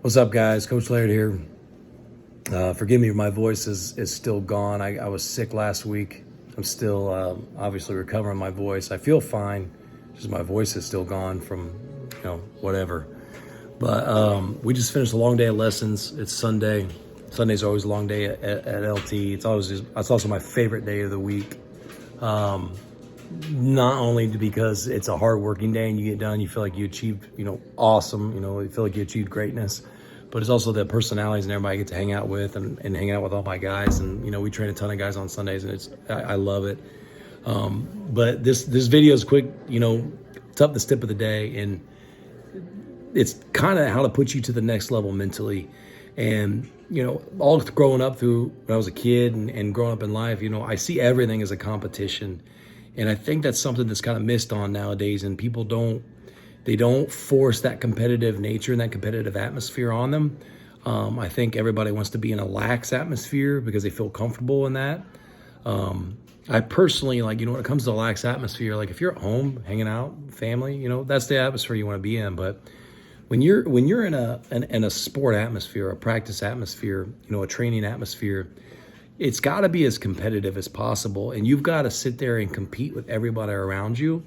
What's up, guys? Coach Laird here. Forgive me if my voice is still gone. I was sick last week. I'm still obviously recovering my voice. I feel fine, just my voice is still gone from, whatever. But we just finished a long day of lessons. It's Sunday. Sunday's always a long day at LT. It's also my favorite day of the week. Not only because it's a hard working day and you get done, you feel like you achieved, awesome, you feel like you achieved greatness, but it's also the personalities and everybody I get to hang out with and hang out with all my guys. And, we train a ton of guys on Sundays and I love it. But this video is quick, toughness tip of the day. And it's kind of how to put you to the next level mentally. And, all growing up through when I was a kid and growing up in life, I see everything as a competition. And I think that's something that's kind of missed on nowadays. And people don't force that competitive nature and that competitive atmosphere on them. I think everybody wants to be in a lax atmosphere because they feel comfortable in that. I personally, when it comes to a lax atmosphere, like if you're at home hanging out, family, that's the atmosphere you want to be in. But when you're in a sport atmosphere, a practice atmosphere, a training atmosphere, it's got to be as competitive as possible, and you've got to sit there and compete with everybody around you.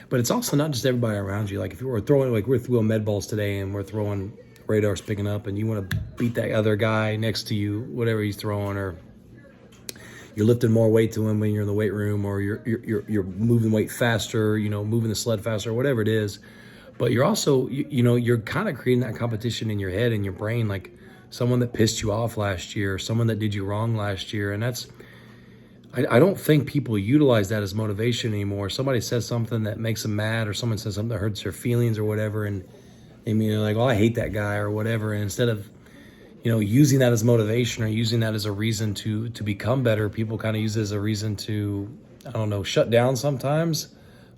But it's also not just everybody around you. Like if we're throwing, we're throwing med balls today, and we're throwing radars picking up, and you want to beat that other guy next to you, whatever he's throwing, or you're lifting more weight to him when you're in the weight room, or you're moving weight faster, moving the sled faster, whatever it is. But you're also, you're kind of creating that competition in your head and your brain, like someone that pissed you off last year, someone that did you wrong last year. And I don't think people utilize that as motivation anymore. Somebody says something that makes them mad, or someone says something that hurts their feelings or whatever, and they're like, oh, I hate that guy or whatever. And instead of, using that as motivation or using that as a reason to become better, people kind of use it as a reason to, shut down sometimes.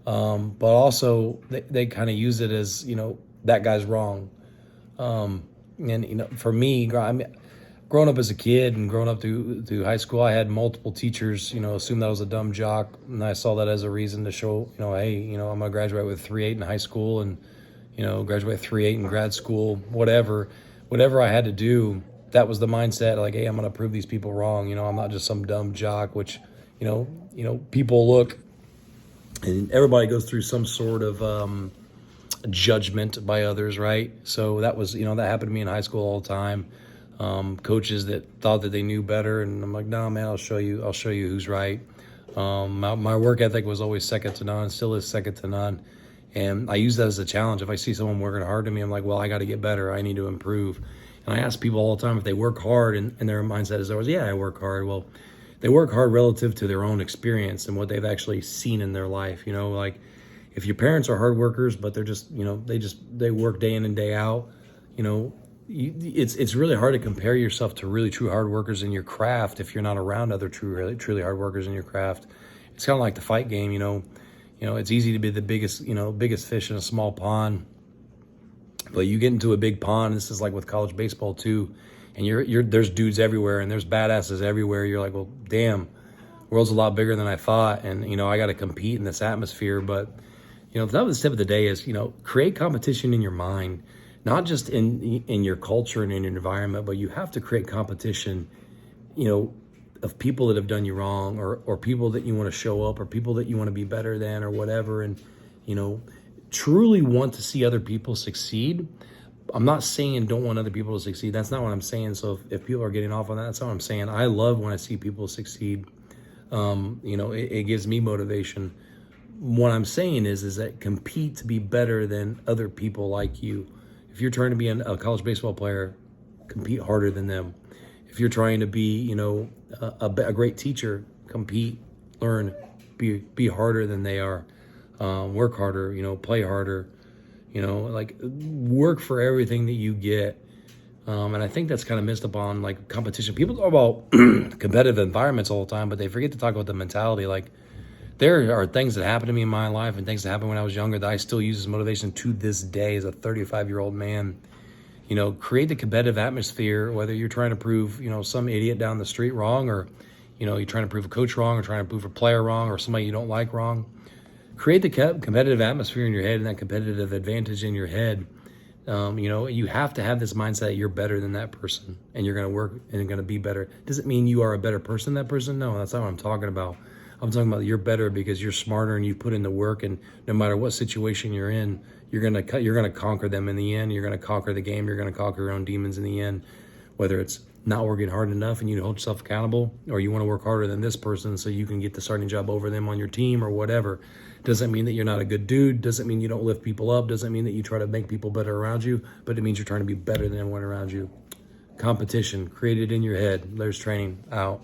But also they kind of use it as, that guy's wrong. And, for me, growing up as a kid and growing up through high school, I had multiple teachers, assume that I was a dumb jock. And I saw that as a reason to show, hey, I'm going to graduate with 3.8 in high school and, graduate 3.8 in grad school, whatever I had to do. That was the mindset, like, hey, I'm going to prove these people wrong. I'm not just some dumb jock, which, people look, and everybody goes through some sort of, judgment by others, right? So that was, that happened to me in high school all the time. Coaches that thought that they knew better, and I'm like, no, man, I'll show you who's right. My work ethic was always second to none, still is second to none. And I use that as a challenge. If I see someone working hard to me, I'm like, well, I got to get better. I need to improve. And I ask people all the time if they work hard, and their mindset is always, yeah, I work hard. Well, they work hard relative to their own experience and what they've actually seen in their life. Like, if your parents are hard workers, but they're just, they work day in and day out, it's really hard to compare yourself to really true hard workers in your craft if you're not around other truly hard workers in your craft. It's kind of like the fight game, it's easy to be the biggest fish in a small pond, but you get into a big pond. This is like with college baseball too, and there's dudes everywhere and there's badasses everywhere. You're like, well, damn, world's a lot bigger than I thought, and I got to compete in this atmosphere. But the tip of the day is, create competition in your mind, not just in your culture and in your environment, but you have to create competition, of people that have done you wrong, or people that you want to show up, or people that you want to be better than, or whatever. And, truly want to see other people succeed. I'm not saying don't want other people to succeed. That's not what I'm saying. So if people are getting off on that, that's not what I'm saying. I love when I see people succeed. It gives me motivation. What I'm saying is that compete to be better than other people like you. If you're trying to be a college baseball player, compete harder than them. If you're trying to be, a great teacher, compete, learn, be harder than they are. Work harder, play harder, work for everything that you get. And I think that's kind of missed upon, like, competition. People talk about competitive environments all the time, but they forget to talk about the mentality. Like, there are things that happened to me in my life and things that happened when I was younger that I still use as motivation to this day as a 35-year-old man. Create the competitive atmosphere, whether you're trying to prove, some idiot down the street wrong, or, you're trying to prove a coach wrong, or trying to prove a player wrong, or somebody you don't like wrong. Create the competitive atmosphere in your head and that competitive advantage in your head You know, you have to have this mindset that you're better than that person and you're going to work and you're going to be better. Does it mean you are a better person than that person? No, that's not what I'm talking about. I'm talking about you're better because you're smarter and you put in the work, and no matter what situation you're in, you're gonna conquer them in the end. You're gonna conquer the game. You're gonna conquer your own demons in the end. Whether it's not working hard enough and you hold yourself accountable, or you want to work harder than this person so you can get the starting job over them on your team or whatever. Doesn't mean that you're not a good dude. Doesn't mean you don't lift people up. Doesn't mean that you try to make people better around you, but it means you're trying to be better than everyone around you. Competition, create it in your head. There's training out.